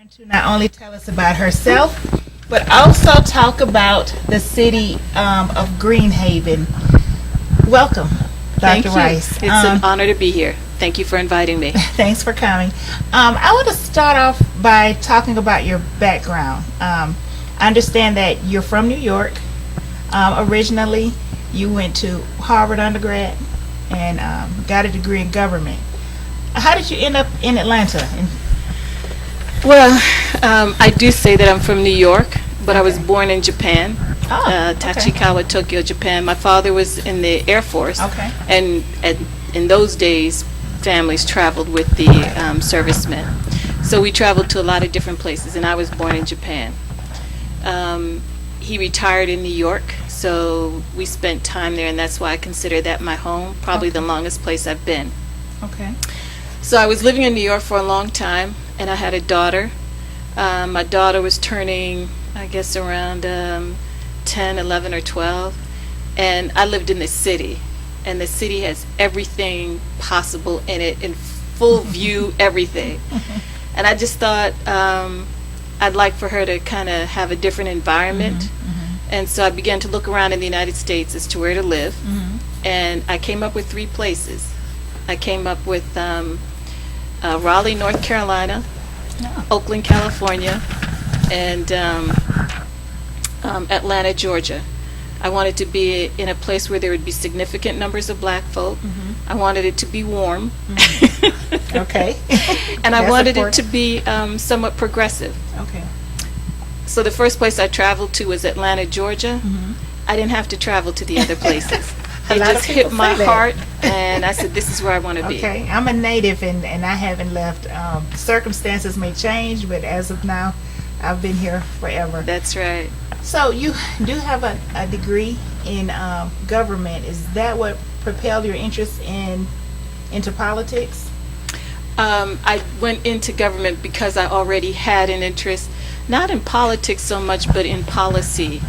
going to not only tell us about herself, but also talk about the city of Greenhaven. Welcome, Thank Dr. you. Rice. It's an honor to be here. Thank you for inviting me. Thanks for coming. I want to start off by talking about your background. I understand that you're from New York. Originally, you went to Harvard undergrad and got a degree in government. How did you end up in Atlanta? Well, I do say that I'm from New York, but I was born in Japan, Tachikawa, Tokyo, Japan. My father was in the Air Force, and in those days, families traveled with the servicemen. So we traveled to a lot of different places, and I was born in Japan. He retired in New York, so we spent time there, and that's why I consider that my home, probably the longest place I've been. Okay. So I was living in New York for a long time, and I had a daughter. My daughter was turning, I guess, around 10, 11, or 12, and I lived in the city, and the city has everything possible in it, in full view, everything. And I just thought I'd like for her to kind of have a different environment. And so I began to look around in the United States as to where to live, and I came up with 3 places. I came up with Raleigh, North Carolina, Oakland, California, and Atlanta, Georgia. I wanted to be in a place where there would be significant numbers of black folk. I wanted it to be warm. Okay. And I wanted it to be somewhat progressive. Okay. So the first place I traveled to was Atlanta, Georgia. I didn't have to travel to the other places. It just hit my heart, and I said, this is where I want to be. Okay, I'm a native, and I haven't left. Circumstances may change, but as of now, I've been here forever. That's right. So you do have a degree in government. Is that what propelled your interest into politics? I went into government because I already had an interest, not in politics so much, but in policy.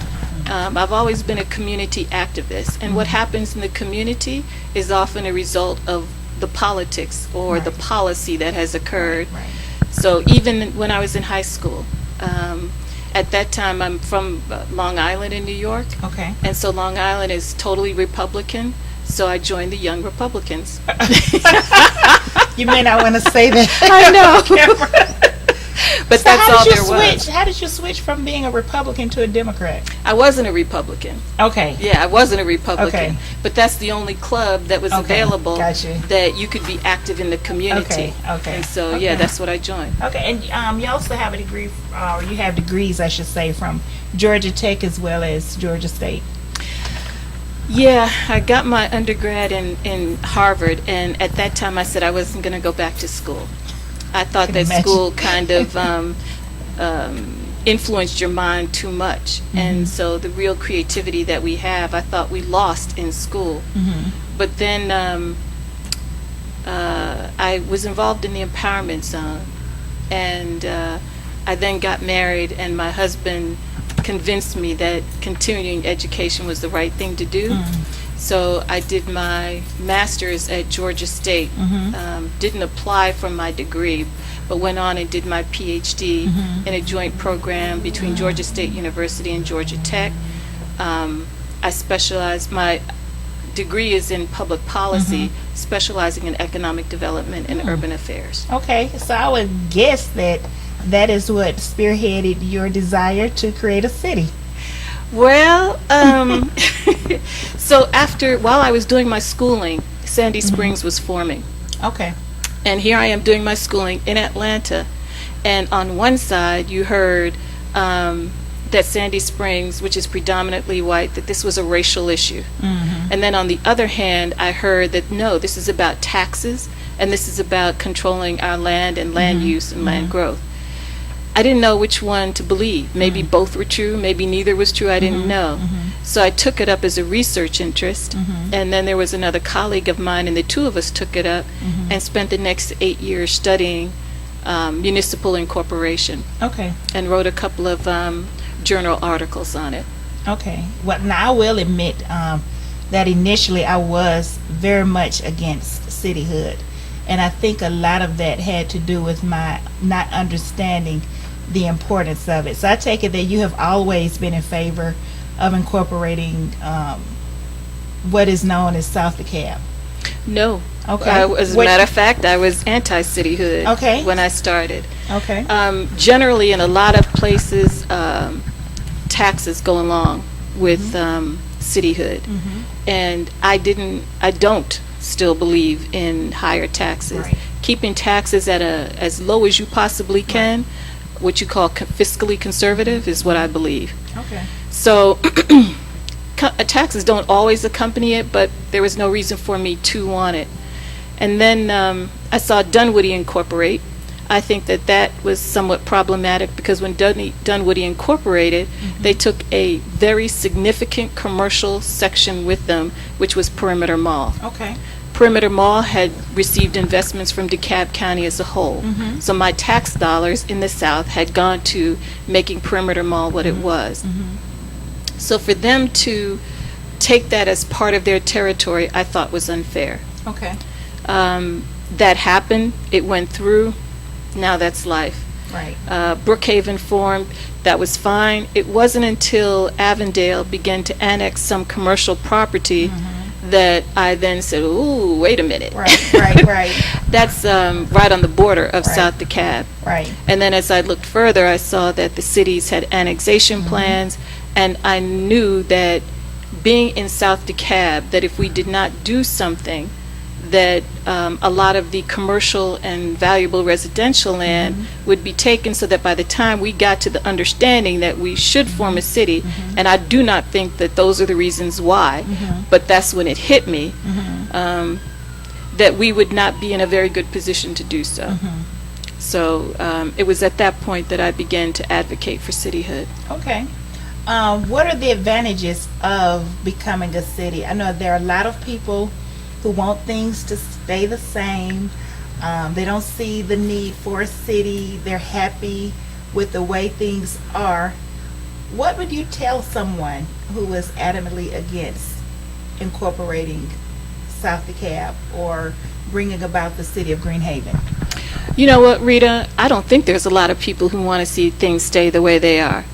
I've always been a community activist, and what happens in the community is often a result of the politics or the policy that has occurred. So even when I was in high school, at that time I'm from Long Island in New York, and so Long Island is totally Republican, so I joined the Young Republicans. You may not want to say that. I know. But so that's all there was. How did you switch from being a Republican to a Democrat? I wasn't a Republican. Okay. Yeah, I wasn't a Republican. Okay. But that's the only club that was available that you could be active in the community. Okay. And so, yeah, that's what I joined. Okay, and you also have a degree, or you have degrees, I should say, from Georgia Tech as well as Georgia State. Yeah, I got my undergrad in Harvard, and at that time I said I wasn't going to go back to school. I thought that school kind of influenced your mind too much, and so the real creativity that we have, I thought we lost in school. But then I was involved in the empowerment zone, and I then got married, and my husband convinced me that continuing education was the right thing to do. So I did my master's at Georgia State. Didn't apply for my degree, but went on and did my PhD in a joint program between Georgia State University and Georgia Tech. I specialized, my degree is in public policy, specializing in economic development and urban affairs. Okay, so I would guess that is what spearheaded your desire to create a city. Well, so while I was doing my schooling, Sandy Springs was forming. Okay. And here I am doing my schooling in Atlanta, and on one side you heard that Sandy Springs, which is predominantly white, that this was a racial issue. And then on the other hand, I heard that no, this is about taxes, and this is about controlling our land and land use and land growth. I didn't know which one to believe. Maybe both were true, maybe neither was true, I didn't know. So I took it up as a research interest, and then there was another colleague of mine, and the two of us took it up and spent the next 8 years studying municipal incorporation. Okay. And wrote a couple of journal articles on it. Okay. Well, now I will admit that initially I was very much against cityhood. And I think a lot of that had to do with my not understanding the importance of it. So I take it that you have always been in favor of incorporating what is known as South DeKalb. No. Okay. As a matter of fact, I was anti-cityhood Okay. when I started. Okay. Generally, in a lot of places, taxes go along with cityhood, and I don't still believe in higher taxes. Right. Keeping taxes at as low as you possibly can, what you call fiscally conservative, is what I believe. Okay. So taxes don't always accompany it, but there was no reason for me to want it. And then I saw Dunwoody incorporate. I think that was somewhat problematic because when Dunwoody incorporated, they took a very significant commercial section with them, which was Perimeter Mall. Okay. Perimeter Mall had received investments from DeKalb County as a whole. So my tax dollars in the South had gone to making Perimeter Mall what it was. So for them to take that as part of their territory, I thought was unfair. Okay. That happened. It went through. Now that's life. Right. Brookhaven formed. That was fine. It wasn't until Avondale began to annex some commercial property that I then said, ooh, wait a minute. Right. That's right on the border of Right. South DeKalb. Right. And then as I looked further, I saw that the cities had annexation plans, and I knew that being in South DeKalb, that if we did not do something, that a lot of the commercial and valuable residential land would be taken, so that by the time we got to the understanding that we should form a city, and I do not think that those are the reasons why, but that's when it hit me, that we would not be in a very good position to do so. So it was at that point that I began to advocate for cityhood. Okay. What are the advantages of becoming a city? I know there are a lot of people who want things to stay the same. They don't see the need for a city. They're happy with the way things are. What would you tell someone who is adamantly against incorporating South DeKalb or bringing about the city of Greenhaven? You know what, Rita? I don't think there's a lot of people who want to see things stay the way they are.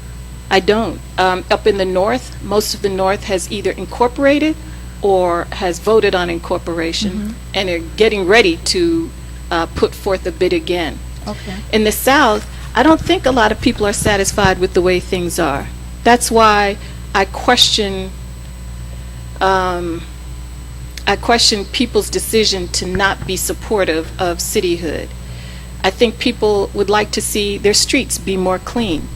I don't. Up in the North, most of the North has either incorporated or has voted on incorporation, and are getting ready to put forth a bid again. Okay. In the South, I don't think a lot of people are satisfied with the way things are. That's why I question people's decision to not be supportive of cityhood. I think people would like to see their streets be more clean.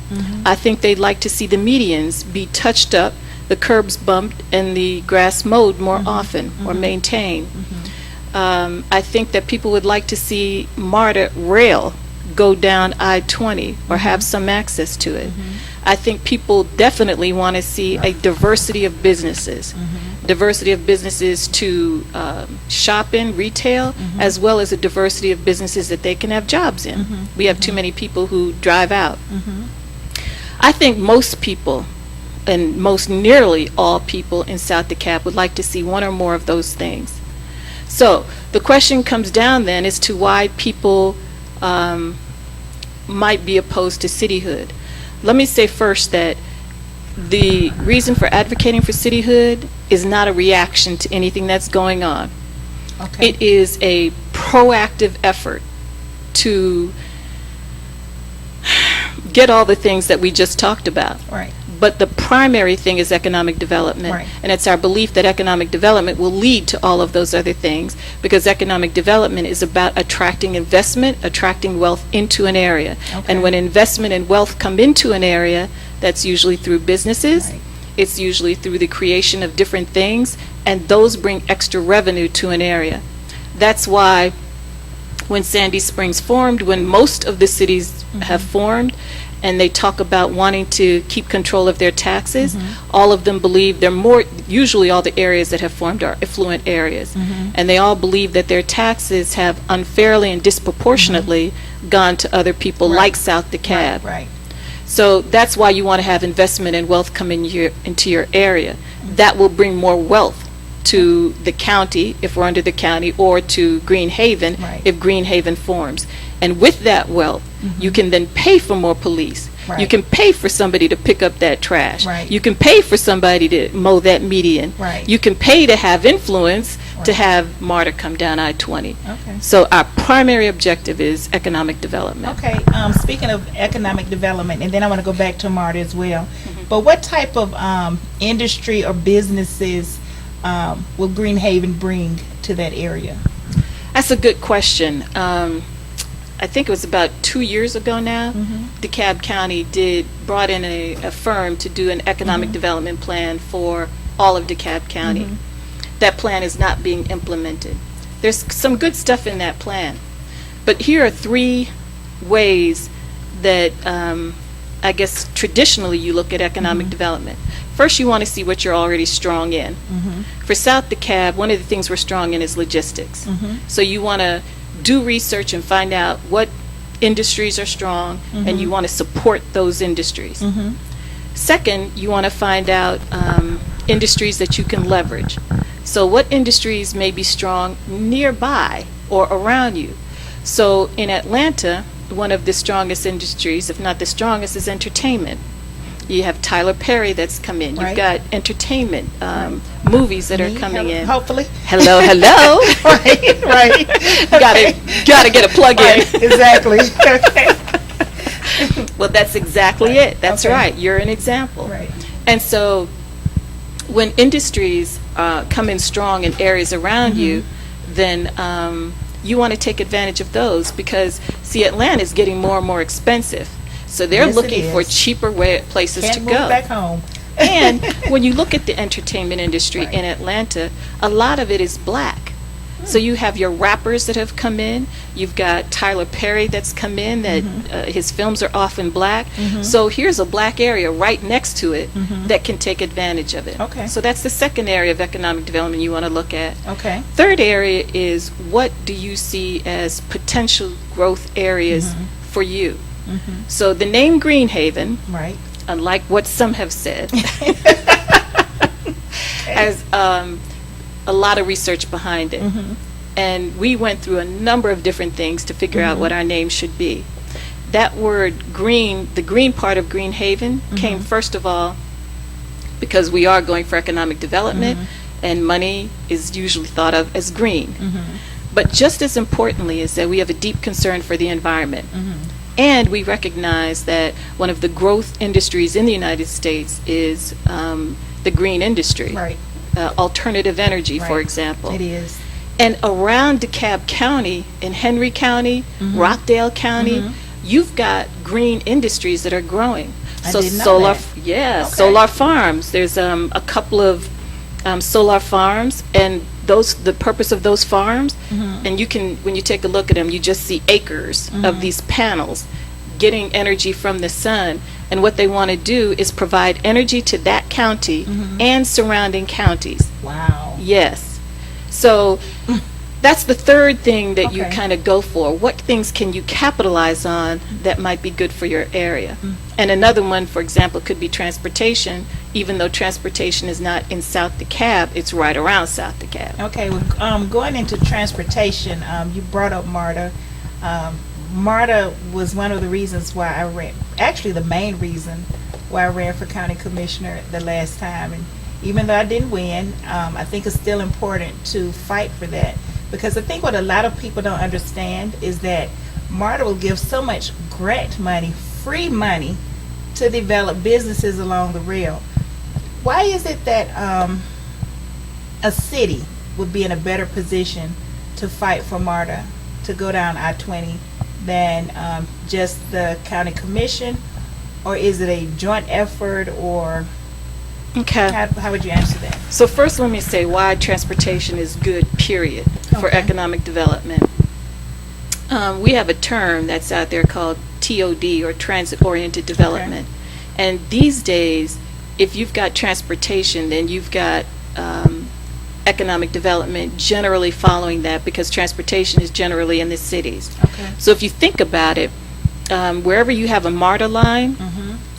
I think they'd like to see the medians be touched up, the curbs bumped, and the grass mowed more often or maintained. I think that people would like to see MARTA rail go down I-20 or have some access to it. I think people definitely want to see a diversity of businesses. Diversity of businesses to shop in, retail, as well as a diversity of businesses that they can have jobs in. We have too many people who drive out. I think most people, and most nearly all people in South DeKalb, would like to see one or more of those things. So the question comes down then as to why people might be opposed to cityhood. Let me say first that the reason for advocating for cityhood is not a reaction to anything that's going on. Okay. It is a proactive effort to get all the things that we just talked about. Right. But the primary thing is economic development. Right. And it's our belief that economic development will lead to all of those other things, because economic development is about attracting investment, attracting wealth into an area. Okay. And when investment and wealth come into an area, that's usually through businesses. Right. It's usually through the creation of different things, and those bring extra revenue to an area. That's why when Sandy Springs formed, when most of the cities have formed, and they talk about wanting to keep control of their taxes, all of them believe they're more, usually all the areas that have formed are affluent areas, and they all believe that their taxes have unfairly and disproportionately gone to other people like South DeKalb. Right. So that's why you want to have investment and wealth come into your area. That will bring more wealth to the county, if we're under the county, or to Greenhaven, Right. if Greenhaven forms. And with that wealth, you can then pay for more police. Right. You can pay for somebody to pick up that trash. Right. You can pay for somebody to mow that median. Right. You can pay to have influence to Right. have MARTA come down I-20. Okay. So our primary objective is economic development. Okay, speaking of economic development, and then I want to go back to MARTA as well, but what type of industry or businesses will Greenhaven bring to that area? That's a good question. I think it was about 2 years ago now, DeKalb County brought in a firm to do an economic development plan for all of DeKalb County. That plan is not being implemented. There's some good stuff in that plan, but here are 3 ways that I guess traditionally you look at economic development. First, you want to see what you're already strong in. For South DeKalb, one of the things we're strong in is logistics. So you want to do research and find out what industries are strong, and you want to support those industries. Second, you want to find out industries that you can leverage. So what industries may be strong nearby or around you? So in Atlanta, one of the strongest industries, if not the strongest, is entertainment. You have Tyler Perry that's come in. Right. You've got entertainment, movies that are coming in. Hopefully. Hello, hello. Right, right. Gotta get a plug in. Right, exactly. Okay. Well, that's exactly it. That's Okay. right. You're an example. Right. And so when industries come in strong in areas around you, then you want to take advantage of those because, see, Atlanta is getting more and more expensive. So they're Yes, it looking for is. cheaper places Can't to move go. back home. And when you look at the entertainment industry Right. in Atlanta, a lot of it is black. So you have your rappers that have come in. You've got Tyler Perry that's come in. That his films are often black. So here's a black area right next to it that can take advantage of it. Okay. So that's the second area of economic development you want to look at. Okay. Third area is what do you see as potential growth areas for you? So the name Greenhaven, Right. unlike what some have said, has a lot of research behind it. And we went through a number of different things to figure out what our name should be. That word green, the green part of Greenhaven, came first of all because we are going for economic development and money is usually thought of as green. But just as importantly is that we have a deep concern for the environment. And we recognize that one of the growth industries in the United States is the green industry. Right. Alternative energy, for Right. example. It is. And around DeKalb County, in Henry County, Rockdale County, you've got green industries that are growing. I So didn't know solar, that. Okay. solar farms. There's a couple of solar farms, and the purpose of those farms, and you can, when you take a look at them, you just see acres of these panels getting energy from the sun. And what they want to do is provide energy to that county and surrounding counties. Wow. Yes. So that's the third thing that you Okay. kind of go for. What things can you capitalize on that might be good for your area? And another one, for example, could be transportation. Even though transportation is not in South DeKalb, it's right around South DeKalb. Okay, well, going into transportation, you brought up MARTA. MARTA was one of the reasons why I ran, actually the main reason why I ran for county commissioner the last time. And even though I didn't win, I think it's still important to fight for that. Because I think what a lot of people don't understand is that MARTA will give so much grant money, free money, to develop businesses along the rail. Why is it that a city would be in a better position to fight for MARTA to go down I-20 than just the county commission? Or is it a joint effort, or Okay. how would you answer that? So first let me say why transportation is good, period, for Okay. economic development. We have a term that's out there called TOD, or transit-oriented development. And these days, if you've got transportation, then you've got economic development generally following that, because transportation is generally in the cities. Okay. So if you think about it, wherever you have a MARTA line,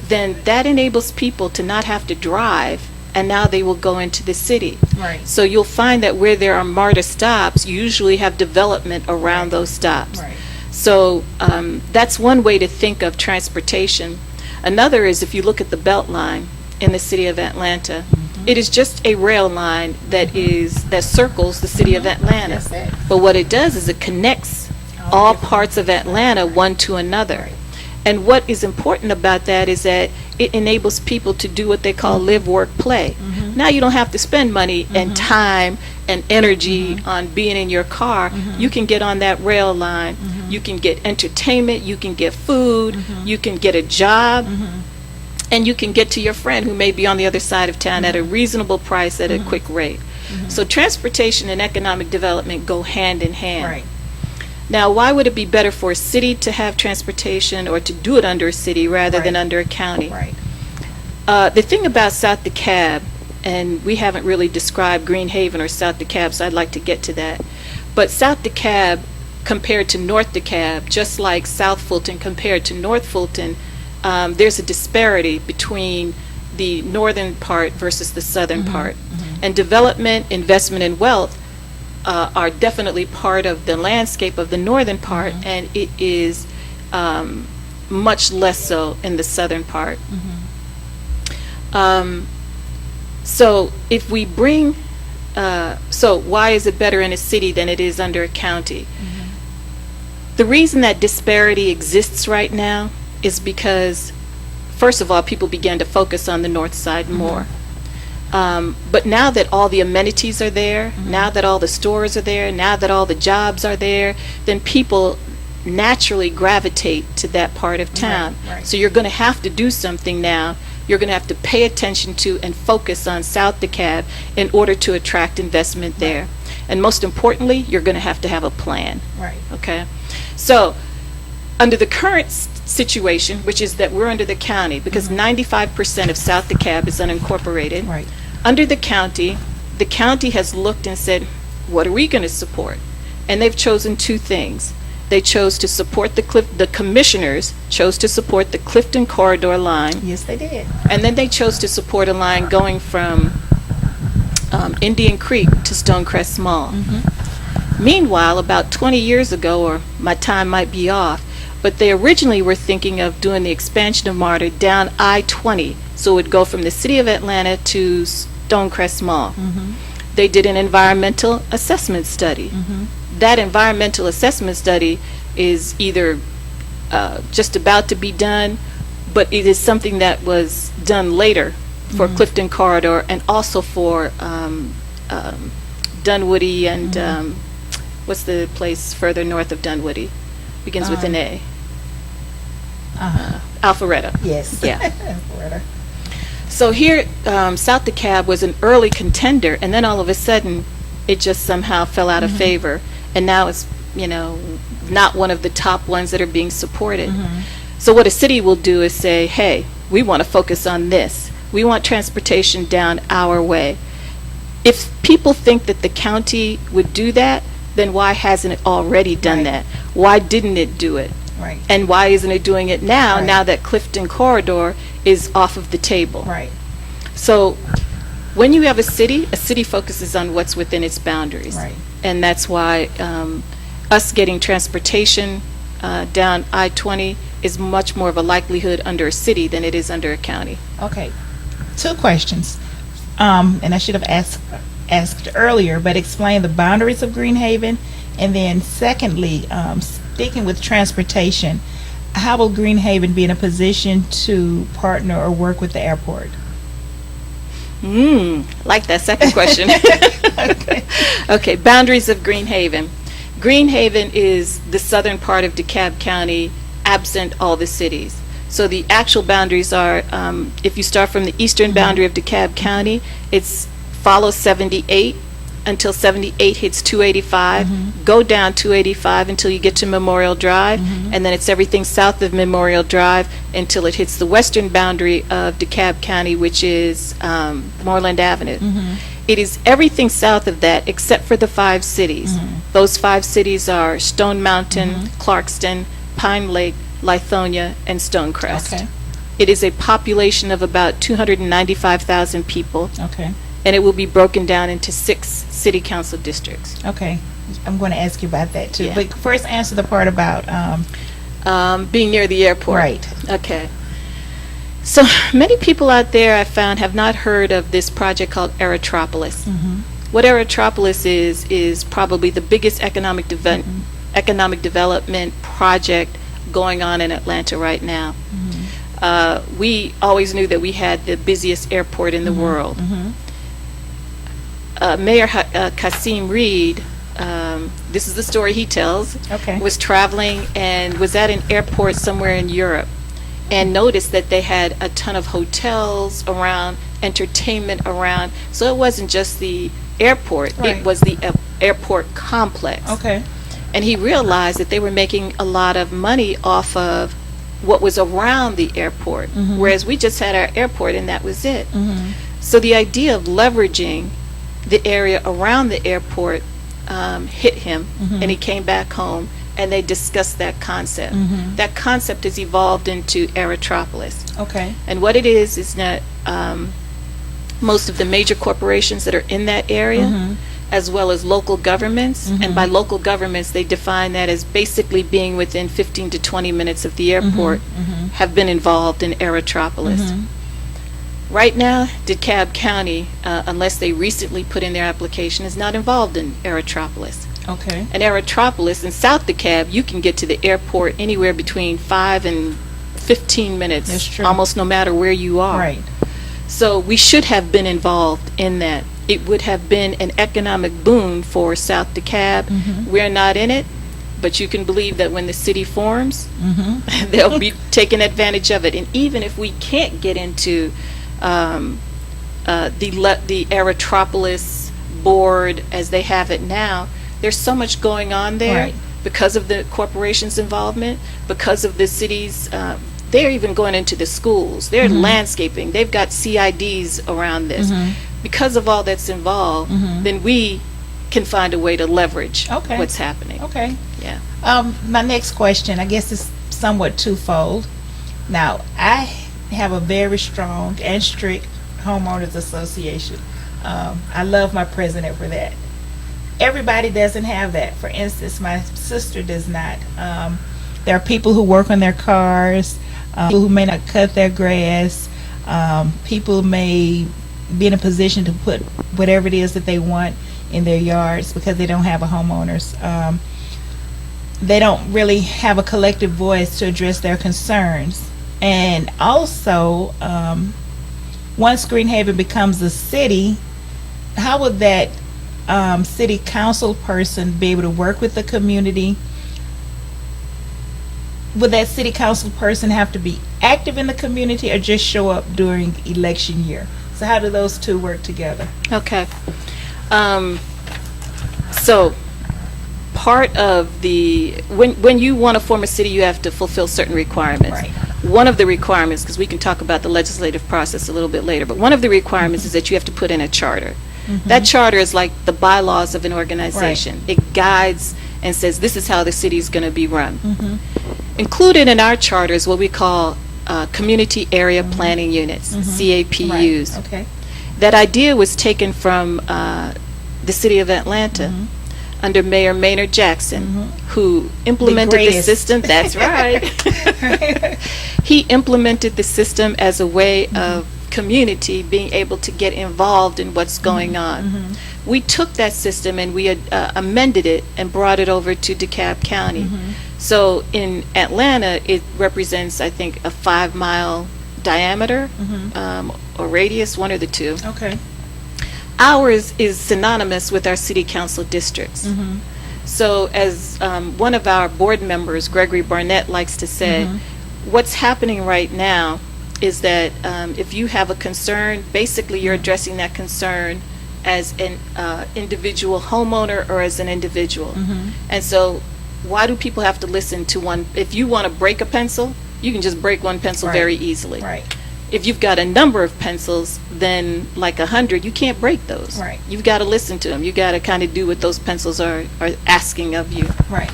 then that enables people to not have to drive and now they will go into the city. Right. So you'll find that where there are MARTA stops, you usually have development around those stops. Right. So that's one way to think of transportation. Another is if you look at the Beltline in the city of Atlanta, it is just a rail line that circles the city of Atlanta. That's it. But what it does is it connects all parts of Atlanta one to another. Right. And what is important about that is that it enables people to do what they call live, work, play. Now you don't have to spend money and time and energy on being in your car. You can get on that rail line. You can get entertainment. You can get food. You can get a job. And you can get to your friend who may be on the other side of town at a reasonable price at a quick rate. So transportation and economic development go hand in hand. Right. Now, why would it be better for a city to have transportation or to do it under a city rather than Right. under a county? Right. The thing about South DeKalb, and we haven't really described Green Haven or South DeKalb, so I'd like to get to that. But South DeKalb compared to North DeKalb, just like South Fulton compared to North Fulton, there's a disparity between the northern part versus the southern part. And development, investment, and wealth are definitely part of the landscape of the northern part, and it is much less so in the southern part. So if we bring, so why is it better in a city than it is under a county? The reason that disparity exists right now is because, first of all, people began to focus on the north side more. But now that all the amenities are there, now that all the stores are there, now that all the jobs are there, then people naturally gravitate to that part of town. Right. So you're going to have to do something now. You're going to have to pay attention to and focus on South DeKalb in order to attract investment there. And most importantly, you're going to have a plan. Right. Okay? So under the current situation, which is that we're under the county, because 95% of South DeKalb is unincorporated. Right. Under the county has looked and said, what are we going to support? And they've chosen two things. They chose to support the commissioners chose to support the Clifton Corridor line, Yes, they did. and then they chose to support a line going from Indian Creek to Stonecrest Mall. Meanwhile, about 20 years ago, or my time might be off, but they originally were thinking of doing the expansion of MARTA down I-20, so it would go from the city of Atlanta to Stonecrest Mall. They did an environmental assessment study. That environmental assessment study is either just about to be done, but it is something that was done later for Clifton Corridor and also for Dunwoody and what's the place further north of Dunwoody? Begins with an A. Alpharetta. Yes. Yeah. Alpharetta. So here, South DeKalb was an early contender, and then all of a sudden, it just somehow fell out of favor, and now it's, not one of the top ones that are being supported. So what a city will do is say, hey, we want to focus on this. We want transportation down our way. If people think that the county would do that, then why hasn't it already done that? Why didn't it do it? Right. And why isn't it doing it now, Right. now that Clifton Corridor is off of the table? Right. So when you have a city focuses on what's within its boundaries. Right. And that's why us getting transportation down I-20 is much more of a likelihood under a city than it is under a county. Okay. Two questions. And I should have asked earlier, but explain the boundaries of Green Haven. And then secondly, sticking with transportation, how will Green Haven be in a position to partner or work with the airport? Like that second question. Okay, boundaries of Green Haven. Green Haven is the southern part of DeKalb County, absent all the cities. So the actual boundaries are, if you start from the eastern boundary of DeKalb County, it's follow 78 until 78 hits 285, go down 285 until you get to Memorial Drive, and then it's everything south of Memorial Drive until it hits the western boundary of DeKalb County, which is Moreland Avenue. It is everything south of that except for the 5 cities. Those 5 cities are Stone Mountain, Clarkston, Pine Lake, Lithonia, and Stonecrest. Okay. It is a population of about 295,000 people, Okay. and it will be broken down into 6 city council districts. Okay. I'm going to ask you about that too. Yeah. But first, answer the part about Being near the airport. right. Okay. So many people out there, I found, have not heard of this project called Aerotropolis. Mm-hmm. What Aerotropolis is probably the biggest economic development project going on in Atlanta right now. Mm-hmm. We always knew that we had the busiest airport in the world. Mm-hmm. Mayor Kasim Reed, this is the story he tells, Okay. was traveling and was at an airport somewhere in Europe and noticed that they had a ton of hotels around, entertainment around. So it wasn't just the airport, Right. it was the airport complex. Okay. And he realized that they were making a lot of money off of what was around the airport, Mhm. whereas we just had our airport and that was it. Mm-hmm. So the idea of leveraging the area around the airport hit him, Mhm. and he came back home, and they discussed that concept. Mhm. That concept has evolved into Aerotropolis. Okay. And what it is that most of the major corporations that are in that area, Mhm. as well as local governments, Mhm. and by local governments they define that as basically being within 15 to 20 minutes of the airport, Mhm. have been involved in Aerotropolis. Mhm. Right now, DeKalb County, unless they recently put in their application, is not involved in Aerotropolis. Okay. In Aerotropolis, in South DeKalb, you can get to the airport anywhere between 5 and 15 minutes, That's true. almost no matter where you are. Right. So we should have been involved in that. It would have been an economic boon for South DeKalb. Mhm. We're not in it, but you can believe that when the city forms, Mm-hmm. they'll be taking advantage of it. And even if we can't get into the Aerotropolis board as they have it now, there's so much going on there Right. because of the corporation's involvement, because of the city's. They're even going into the schools. They're Mhm. landscaping. They've got CIDs around this. Mhm. Because of all that's involved, Mhm. then we can find a way to leverage Okay. what's happening. Okay. Yeah. My next question, I guess, is somewhat twofold. Now, I have a very strong and strict homeowners association. I love my president for that. Everybody doesn't have that. For instance, my sister does not. There are people who work on their cars, people who may not cut their grass, people may be in a position to put whatever it is that they want in their yards because they don't have a homeowners. They don't really have a collective voice to address their concerns. And also, once Greenhaven becomes a city, how would that city council person be able to work with the community? Would that city council person have to be active in the community or just show up during election year? So how do those two work together? Okay. So part of when you want to form a city, you have to fulfill certain requirements. Right. One of the requirements, because we can talk about the legislative process a little bit later, but one of the requirements is that you have to put in a charter. That charter is like the bylaws of an organization. It guides and says this is how the city is going to be run. Included in our charter is what we call community area planning units, CAPUs. Right. Okay. That idea was taken from the city of Atlanta under Mayor Maynard Jackson, who implemented the greatest. system. That's right. He implemented the system as a way of community being able to get involved in what's going on. We took that system and we had, amended it and brought it over to DeKalb County. So in Atlanta, it represents, I think, a 5-mile diameter or radius, one or the two. Okay. Ours is synonymous with our city council districts. So as one of our board members, Gregory Barnett, likes to say, what's happening right now is that if you have a concern, basically you're addressing that concern as an individual homeowner or as an individual. And so why do people have to listen to one? If you want to break a pencil, you can just break one pencil very easily. Right. If you've got a number of pencils, then like 100, you can't break those. Right. You've got to listen to them. You've got to kind of do what those pencils are asking of you. Right.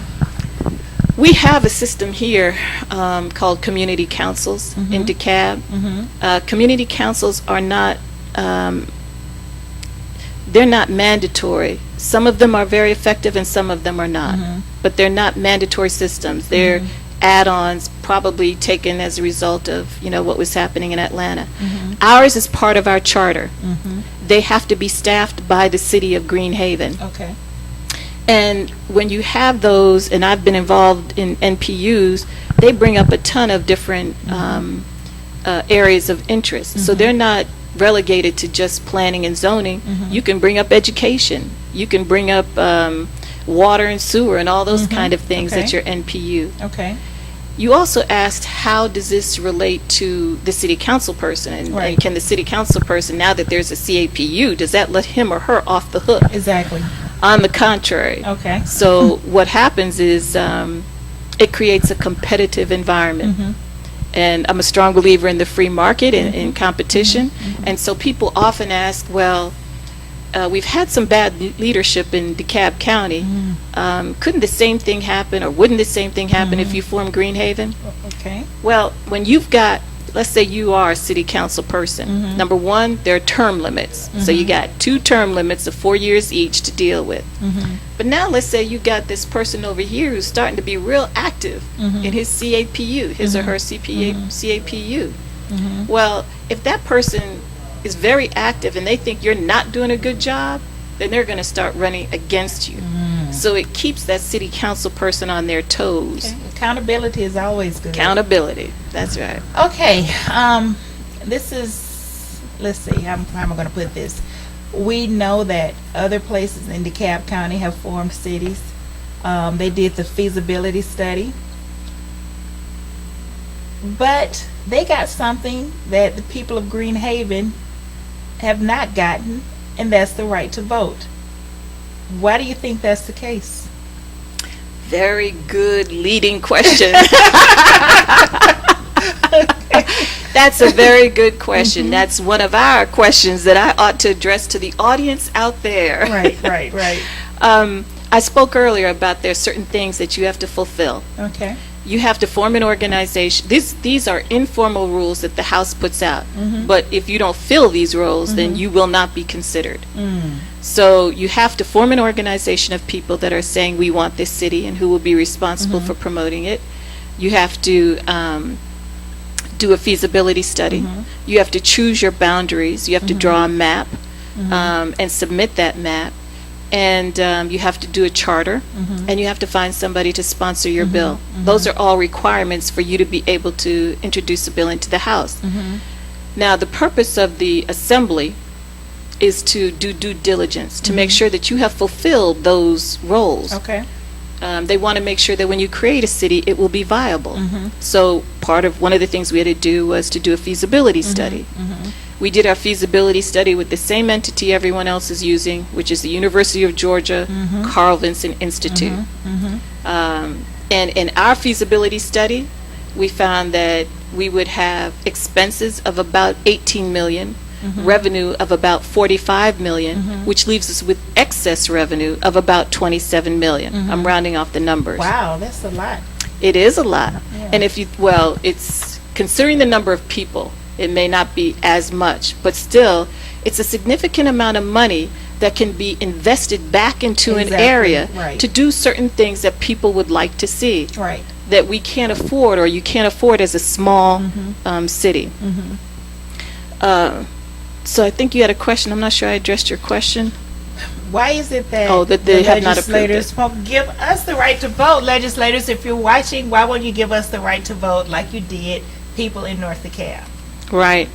We have a system here called community councils in DeKalb. Community councils are not, they're not mandatory. Some of them are very effective and some of them are not. But they're not mandatory systems. They're add-ons probably taken as a result of, you know, what was happening in Atlanta. Ours is part of our charter. They have to be staffed by the city of Green Haven. Okay. And when you have those, and I've been involved in NPUs, they bring up a ton of different areas of interest. So they're not relegated to just planning and zoning. You can bring up education. You can bring up water and sewer and all those kind of things at your NPU. Okay. You also asked, how does this relate to the city council person? And can the city council person, now that there's a CAPU, does that let him or her off the hook? Exactly. On the contrary. Okay. So what happens is it creates a competitive environment. And I'm a strong believer in the free market and in competition. And so people often ask, well, we've had some bad leadership in DeKalb County. Couldn't the same thing happen, or wouldn't the same thing happen if you form Green Haven? Okay. Well, when you've got, let's say you are a city council person, number one, there are term limits. So you got 2 term limits of 4 years each to deal with. But now let's say you got this person over here who's starting to be real active in his CAPU, his or her CAPU. Well, if that person is very active and they think you're not doing a good job, then they're going to start running against you. So it keeps that city council person on their toes. Okay. Accountability is always good. Accountability, that's right. Okay. This is, let's see, how am I going to put this? We know that other places in DeKalb County have formed cities. They did the feasibility study. But they got something that the people of Green Haven have not gotten, and that's the right to vote. Why do you think that's the case? Very good leading question. That's a very good question. That's one of our questions that I ought to address to the audience out there. Right. I spoke earlier about there's certain things that you have to fulfill. Okay. You have to form an organization. These are informal rules that the House puts out. But if you don't fill these roles, then you will not be considered. So you have to form an organization of people that are saying we want this city and who will be responsible for promoting it. You have to do a feasibility study. You have to choose your boundaries. You have to draw a map and submit that map. And you have to do a charter, and you have to find somebody to sponsor your bill. Those are all requirements for you to be able to introduce a bill into the House. Now, the purpose of the Assembly is to do due diligence, to make sure that you have fulfilled those roles. Okay. They want to make sure that when you create a city, it will be viable. So one of the things we had to do was to do a feasibility study. We did our feasibility study with the same entity everyone else is using, which is the University of Georgia Carl Vinson Institute. And in our feasibility study, we found that we would have expenses of about 18 million, revenue of about 45 million, which leaves us with excess revenue of about 27 million. I'm rounding off the numbers. Wow, that's a lot. It is a lot. Yeah. And it's considering the number of people, it may not be as much, but still, it's a significant amount of money that can be invested back into an area to do certain things that people would like to see that we can't afford, or you can't afford as a small city. So I think you had a question. I'm not sure I addressed your question. Why is it that, that they have not approved legislators won't give us the right to vote? Legislators, if you're watching, why won't you give us the right to vote like you did people in North DeKalb? Right.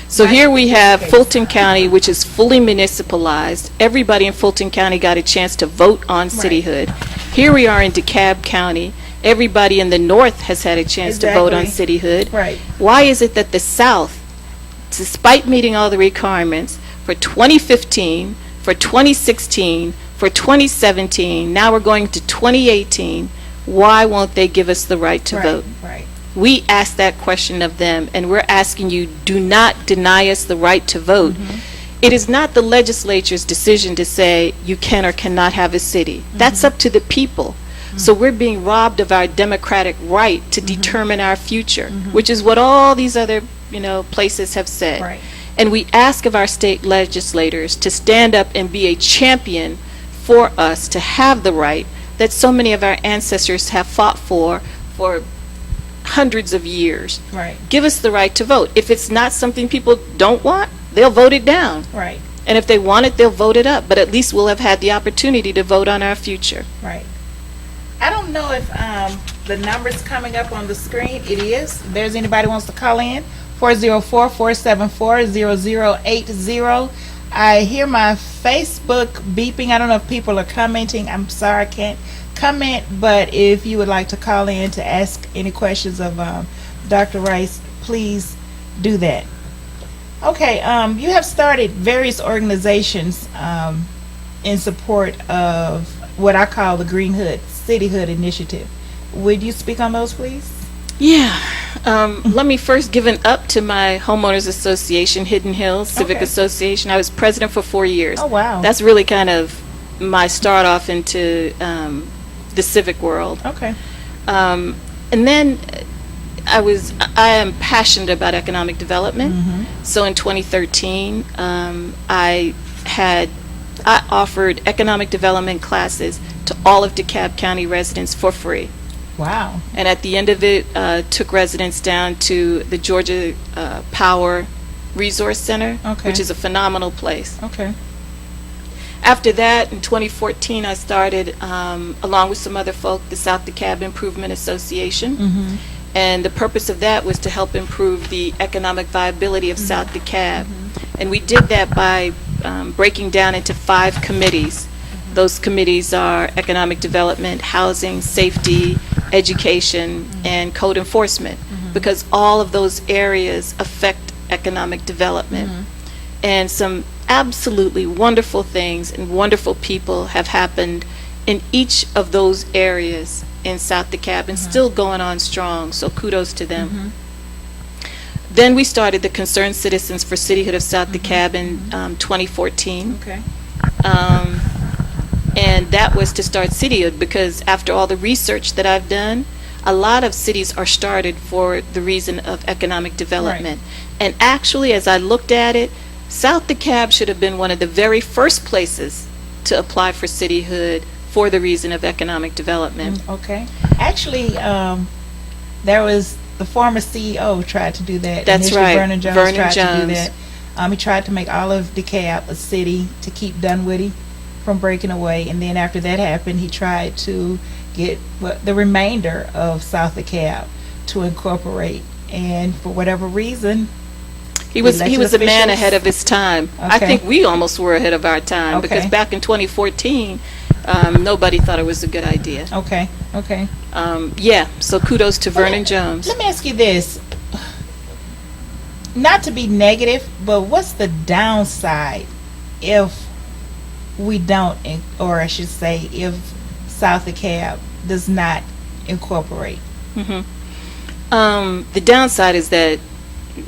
So here we have Fulton County, which is fully municipalized. Everybody in Fulton County got a chance to vote on cityhood. Here we are in DeKalb County. Everybody in the north has had a chance to vote on cityhood. Why is it that the South, despite meeting all the requirements for 2015, for 2016, for 2017, now we're going to 2018, why won't they give us the right to vote? We asked that question of them, and we're asking you, do not deny us the right to vote. It is not the legislature's decision to say you can or cannot have a city. That's up to the people. So we're being robbed of our democratic right to determine our future, which is what all these other, places have said. Right. And we ask of our state legislators to stand up and be a champion for us to have the right that so many of our ancestors have fought for hundreds of years. Right. Give us the right to vote. If it's not something people don't want, they'll vote it down. Right. And if they want it, they'll vote it up. But at least we'll have had the opportunity to vote on our future. Right. I don't know if the number's coming up on the screen. It is. If there's anybody who wants to call in, 404-474-0080. I hear my Facebook beeping. I don't know if people are commenting. I'm sorry I can't comment, but if you would like to call in to ask any questions of Dr. Rice, please do that. Okay, you have started various organizations in support of what I call the Green Hood, Cityhood Initiative. Would you speak on those, please? Yeah. Let me first give an up to my homeowners association, Hidden Hills Civic Okay. Association. I was president for 4 years. Oh, wow. That's really kind of my start off into the civic world. Okay. And then I am passionate about economic development. So in 2013, I offered economic development classes to all of DeKalb County residents for free. Wow. And at the end of it, took residents down to the Georgia Power Resource Center, Okay. which is a phenomenal place. Okay. After that, in 2014, I started, along with some other folk, the South DeKalb Improvement Association. And the purpose of that was to help improve the economic viability of South DeKalb. And we did that by breaking down into 5 committees. Those committees are economic development, housing, safety, education, and code enforcement, because all of those areas affect economic development. And some absolutely wonderful things and wonderful people have happened in each of those areas in South DeKalb and still going on strong, so kudos to them. Then we started the Concerned Citizens for Cityhood of South DeKalb in 2014. Okay. And that was to start cityhood, because after all the research that I've done, a lot of cities are started for the reason of economic development. And actually, as I looked at it, South DeKalb should have been one of the very first places to apply for cityhood for the reason of economic development. Okay. Actually, there was the former CEO tried to do that. That's Initially, right. Vernon Jones Vernon tried to do Jones. that. He tried to make all of DeKalb a city to keep Dunwoody from breaking away, and then after that happened, he tried to get the remainder of South DeKalb to incorporate, and for whatever reason, He was a elected man officials- ahead of his time. I Okay. think we almost were ahead of our time, because Okay. back in 2014, nobody thought it was a good idea. Okay. Yeah, so kudos to Vernon Jones. Let me ask you this. Not to be negative, but what's the downside if we don't, or I should say, if South DeKalb does not incorporate? The downside is that,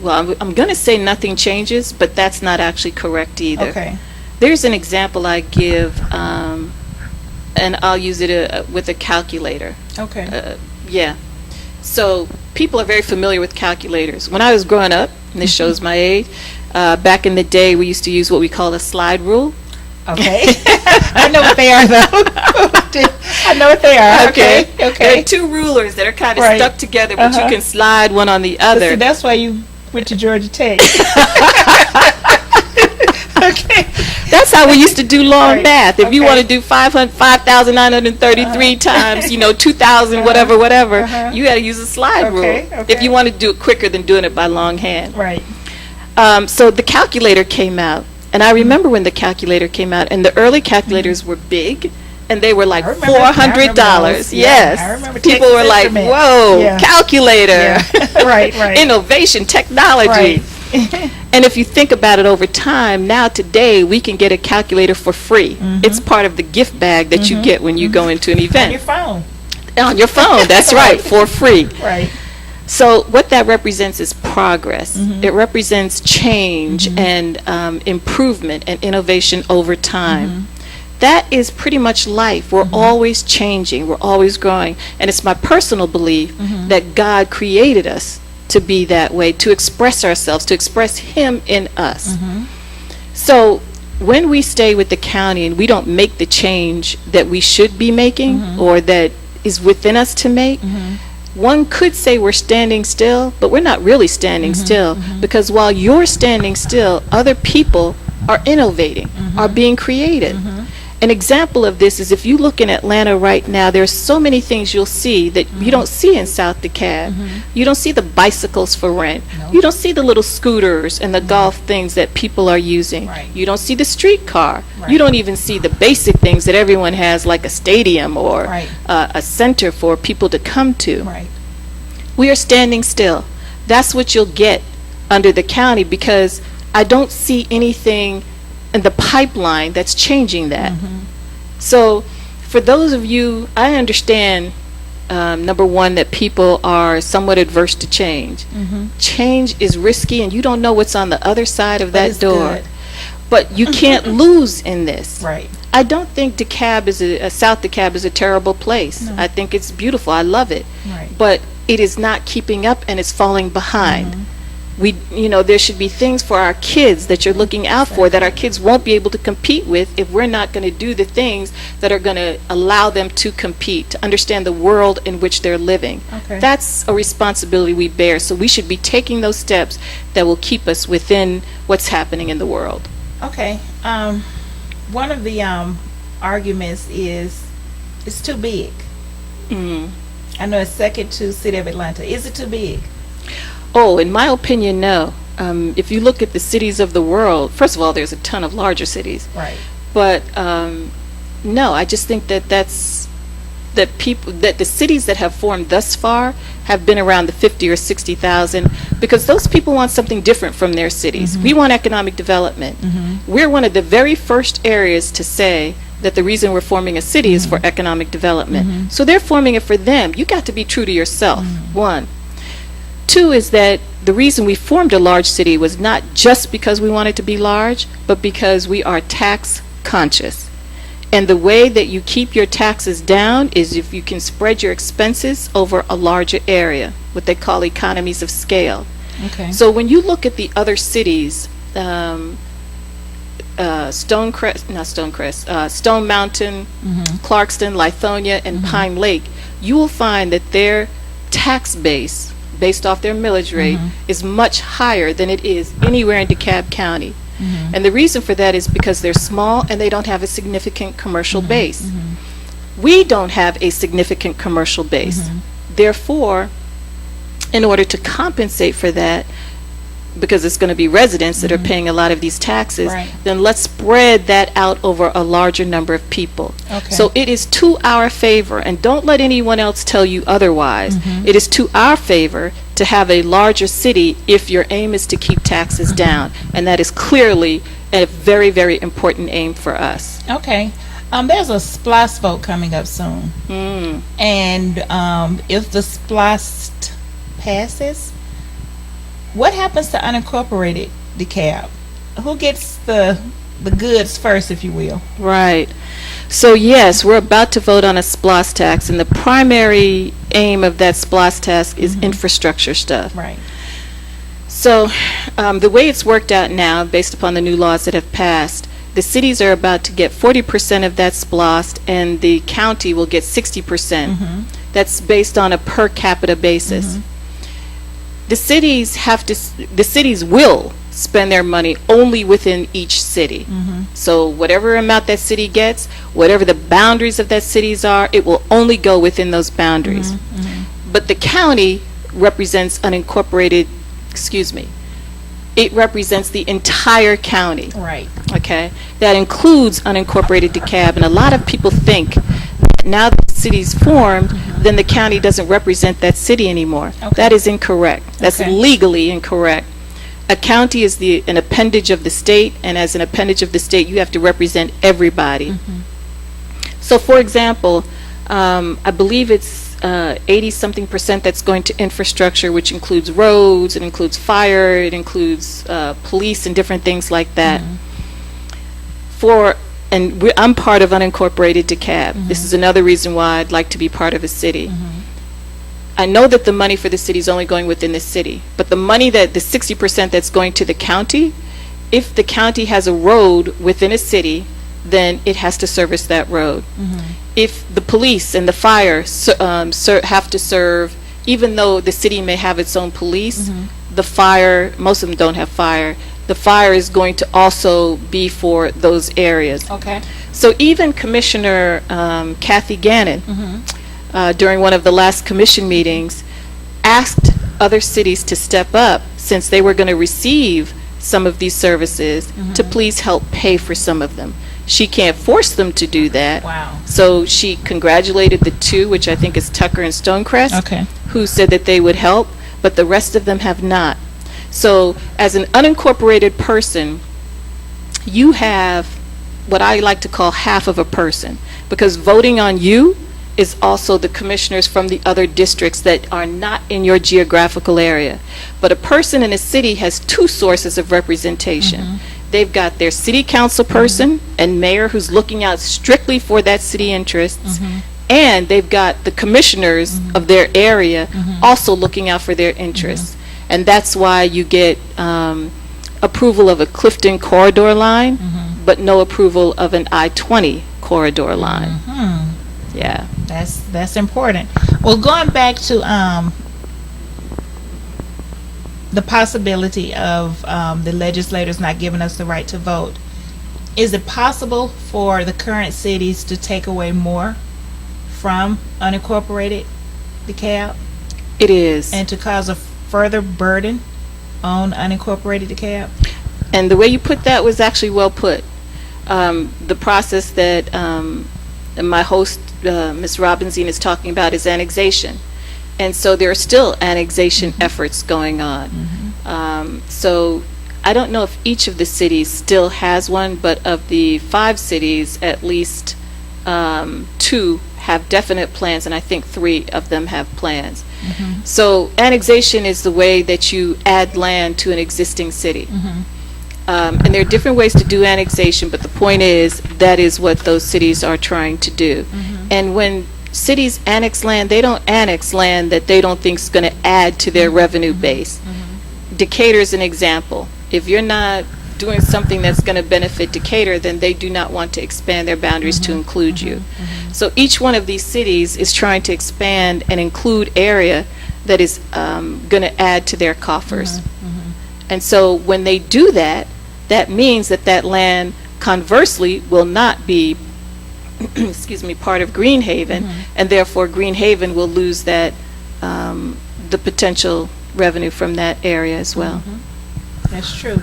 well, I'm going to say nothing changes, but that's not actually correct either. Okay. There's an example I give, and I'll use it with a calculator. Okay. Yeah. So people are very familiar with calculators. When I was growing up, and this shows my age, back in the day we used to use what we call a slide rule. Okay. I know what they are, though. I know what they are. Okay. There are 2 rulers that are kind of Right. stuck together, but you Uh-huh. can slide one on the See, other. that's why you went to Georgia Tech. Okay. That's how we used to do long Right. math. If you Okay. want to do 5,933 times, 2,000, whatever, Uh-huh. you had to use a slide Okay, rule. okay. If you want to do it quicker than doing it by longhand. Right. So the calculator came out, and I remember when the calculator came out, and the early calculators were big, and they were like I remember $400. those. Yeah, Yes. I remember People Texas were like, Instruments. whoa, Yeah. calculator. Yeah. Right. Innovation, technology. Right. And if you think about it over time, now today we can get a calculator for free. It's part of the gift bag that you get when you go into an On event. your phone. On your phone, that's right, for free. Right. So what that represents is progress. It represents change and improvement and innovation over time. that is pretty much life. We're always changing. We're always growing. And it's my personal belief that God created us to be that way, to express ourselves, to express Him in us. So when we stay with the county and we don't make the change that we should be making or that is within us to make, one could say we're standing still, but we're not really standing still, because while you're standing still, other people are innovating, are being creative. An example of this is if you look in Atlanta right now, there's so many things you'll see that you don't see in South DeKalb. You don't see the bicycles for rent. You don't see the little scooters and the golf things that people are using. You don't see the streetcar. You don't even see the basic things that everyone has, like a stadium or a center for people to come to. We are standing still. That's what you'll get under the county, because I don't see anything in the pipeline that's changing that. So for those of you, I understand, number one, that people are somewhat adverse to change. Change is risky, and you don't know what's on the other side of that door. Good. But you can't lose in this. I don't think DeKalb is South DeKalb is a terrible place. I think it's beautiful. I love it. But it is not keeping up, and it's falling behind. There should be things for our kids that you're looking out for that our kids won't be able to compete with if we're not going to do the things that are going to allow them to compete, to understand the world in which they're living. That's a responsibility we bear. So we should be taking those steps that will keep us within what's happening in the world. One of the arguments is it's too big. I know it's second to City of Atlanta. Is it too big? Oh, in my opinion, no. If you look at the cities of the world, first of all, there's a ton of larger cities. But no, I just think that that the cities that have formed thus far have been around the 50 or 60,000, because those people want something different from their cities. We want economic development. We're one of the very first areas to say that the reason we're forming a city is for economic development. So they're forming it for them. You got to be true to yourself. One. Two is that the reason we formed a large city was not just because we wanted to be large, but because we are tax conscious. And the way that you keep your taxes down is if you can spread your expenses over a larger area, what they call economies of scale. So when you look at the other cities, Stone Mountain, Clarkston, Lithonia, and Pine Lake, you will find that their tax base, based off their millage rate, is much higher than it is anywhere in DeKalb County. And the reason for that is because they're small and they don't have a significant commercial base. We don't have a significant commercial base. Therefore, in order to compensate for that, because it's going to be residents that are paying a lot of these taxes, then let's spread that out over a larger number of people. So it is to our favor, and don't let anyone else tell you otherwise. It is to our favor to have a larger city if your aim is to keep taxes down, and that is clearly a very, very important aim for us. There's a SPLOST vote coming up soon, and if the SPLOST passes, what happens to unincorporated DeKalb? Who gets the goods first, if you will? So yes, we're about to vote on a SPLOST tax, and the primary aim of that SPLOST tax is infrastructure stuff. So the way it's worked out now, based upon the new laws that have passed, the cities are about to get 40% of that SPLOST, and the county will get 60%. That's based on a per capita basis. The cities will spend their money only within each city. So whatever amount that city gets, whatever the boundaries of that cities are, it will only go within those boundaries. But the county represents unincorporated, it represents the entire county. That includes unincorporated DeKalb, and a lot of people think that now that the city's formed, then the county doesn't represent that city anymore. That is incorrect. That's legally incorrect. A county is an appendage of the state, and as an appendage of the state, you have to represent everybody. So, for example, I believe it's 80-something% that's going to infrastructure, which includes roads, it includes fire, it includes police and different things like that. For and I'm part of unincorporated DeKalb. This is another reason why I'd like to be part of a city. I know that the money for the city is only going within the city, but the money that the 60% that's going to the county, if the county has a road within a city, then it has to service that road. If the police and the fire have to serve, even though the city may have its own police, the fire, most of them don't have fire, the fire is going to also be for those areas. Okay. So even Commissioner Kathy Gannon, during one of the last commission meetings, asked other cities to step up, since they were going to receive some of these services, to please help pay for some of them. She can't force them to do that. Wow. So she congratulated the two, which I think is Tucker and Stonecrest, Okay. who said that they would help, but the rest of them have not. So as an unincorporated person, you have what I like to call half of a person, because voting on you is also the commissioners from the other districts that are not in your geographical area. But a person in a city has two sources of representation. They've got their city council person and mayor who's looking out strictly for that city interests, and they've got the commissioners of their area also looking out for their interests. And that's why you get approval of a Clifton corridor line, but no approval of an I-20 corridor line. Yeah. That's important. Well, going back to the possibility of the legislators not giving us the right to vote, is it possible for the current cities to take away more from unincorporated DeKalb It is. and to cause a further burden on unincorporated DeKalb? And the way you put that was actually well put. The process that my host, Ms. Robinson, is talking about is annexation. And so there are still annexation efforts going on. So I don't know if each of the cities still has one, but of the 5 cities, at least 2 have definite plans, and I think 3 of them have plans. So annexation is the way that you add land to an existing city. And there are different ways to do annexation, but the point is that is what those cities are trying to do. And when cities annex land, they don't annex land that they don't think is going to add to their revenue base. Decatur is an example. If you're not doing something that's going to benefit Decatur, then they do not want to expand their boundaries to include you. So each one of these cities is trying to expand and include area that is going to add to their coffers. And so when they do that, that means that that land conversely will not be excuse me, part of Greenhaven, and therefore Greenhaven will lose that the potential revenue from that area as well. That's true.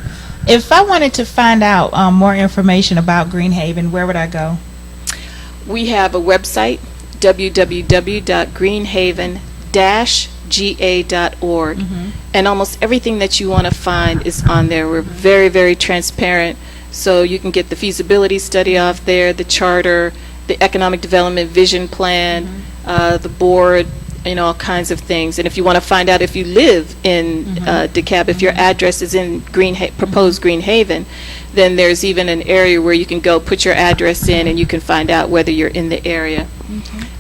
If I wanted to find out more information about Greenhaven, where would I go? We have a website, www.greenhaven-ga.org, and almost everything that you want to find is on there. We're very, very transparent, so you can get the feasibility study off there, the charter, the economic development vision plan, the board, all kinds of things. And if you want to find out if you live in DeKalb, if your address is in proposed Greenhaven, then there's even an area where you can go put your address in and you can find out whether you're in the area.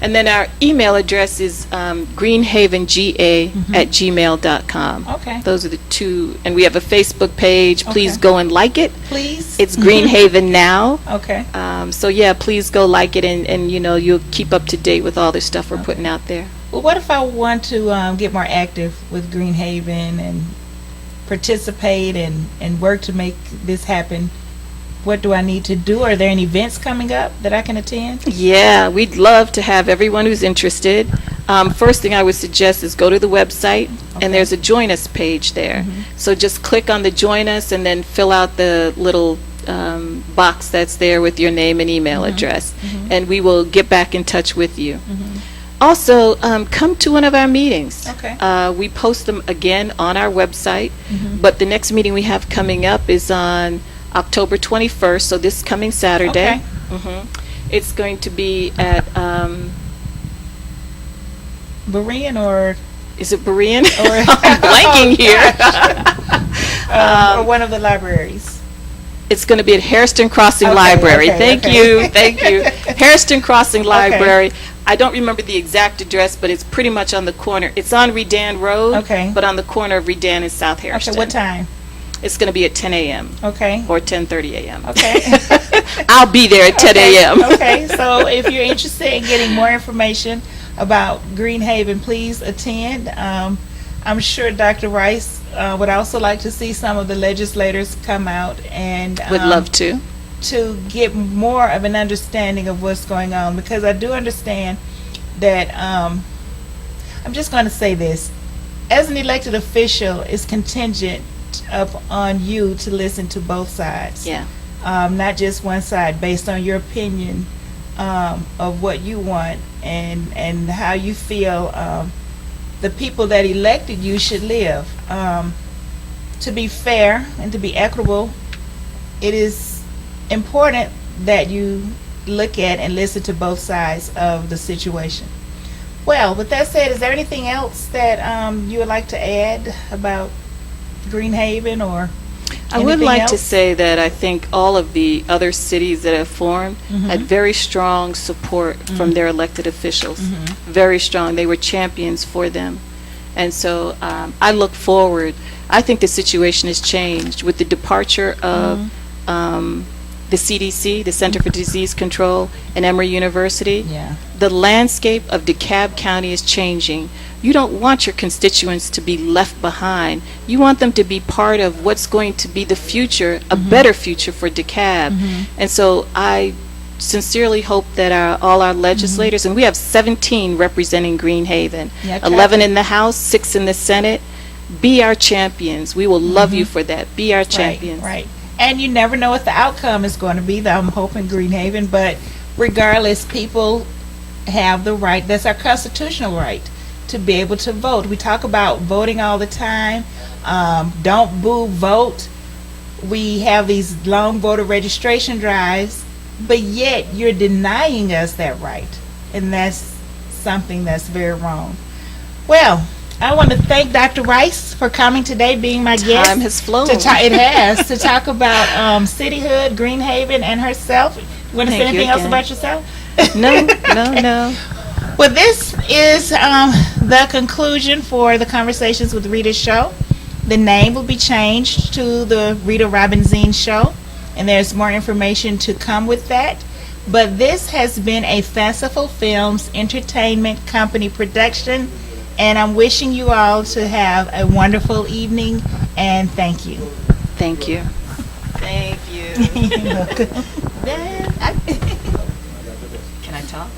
And then our email address is greenhavenga@gmail.com. Okay. Those are the two. And we have a Facebook page. Please Okay. go and like it. Please. It's Greenhaven Now. Okay. So yeah, please go like it, and you'll keep up to date with all the stuff we're putting out there. Well, what if I want to get more active with Greenhaven and participate and work to make this happen? What do I need to do? Are there any events coming up that I can attend? Yeah, we'd love to have everyone who's interested. First thing I would suggest is go to the website, and there's a Join Us page there. So just click on the Join Us and then fill out the little box that's there with your name and email address, and we will get back in touch with you. Also, come to one of our meetings. Okay. We post them again on our website, but the next meeting we have coming up is on October 21st, so this coming Saturday. Okay. It's going to be at, Berean or is it Berean? Or- I'm blanking here. or one of the libraries. It's going to be at Hairston Crossing Okay, Library. okay, Thank okay. you, thank you. Hairston Crossing Library. I don't remember the exact address, but it's pretty much on the corner. It's on Redan Road, Okay. but on the corner of Redan and South Hairston. Okay, what time? It's going to be at 10 a.m. Okay. or 10:30 a.m. Okay. I'll be there at 10 a.m. Okay, so if you're interested in getting more information about Greenhaven, please attend. I'm sure Dr. Rice would also like to see some of the legislators come out and Would love to. get more of an understanding of what's going on, because I do understand that I'm just going to say this: as an elected official, it's contingent upon you to listen to both sides. Yeah. Not just one side, based on your opinion of what you want and how you feel the people that elected you should live. To be fair and to be equitable, it is important that you look at and listen to both sides of the situation. Well, with that said, is there anything else that you would like to add about Greenhaven or I would anything like to else? say that I think all of the other cities that have formed had very strong support from their elected officials. Very strong. They were champions for them. And so I look forward. I think the situation has changed with the departure of the CDC, the Center for Disease Control, and Emory University. Yeah. The landscape of DeKalb County is changing. You don't want your constituents to be left behind. You want them to be part of what's going to be the future, a better future for DeKalb. And so I sincerely hope that all our legislators, and we have 17 representing Greenhaven, Yeah, 11 in the House, 6 in the Senate, be our champions. We will love you for that. Be our champions. Right. And you never know what the outcome is going to be, though. I'm hoping Greenhaven, but regardless, people have the right, that's our constitutional right, to be able to vote. We talk about voting all the time. Don't boo, vote. We have these long voter registration drives, but yet you're denying us that right. And that's something that's very wrong. Well, I want to thank Dr. Rice for coming today, being my guest. Time has flown. It has, to talk about cityhood, Greenhaven, and herself. You want to say Thank you anything else again. about yourself? No. Well, this is the conclusion for the Conversations with Rita show. The name will be changed to the Rita Robinzine show, and there's more information to come with that. But this has been a Fanciful Films Entertainment Company production, and I'm wishing you all to have a wonderful evening, and thank you. Thank you. Thank you. You're welcome. Can I talk?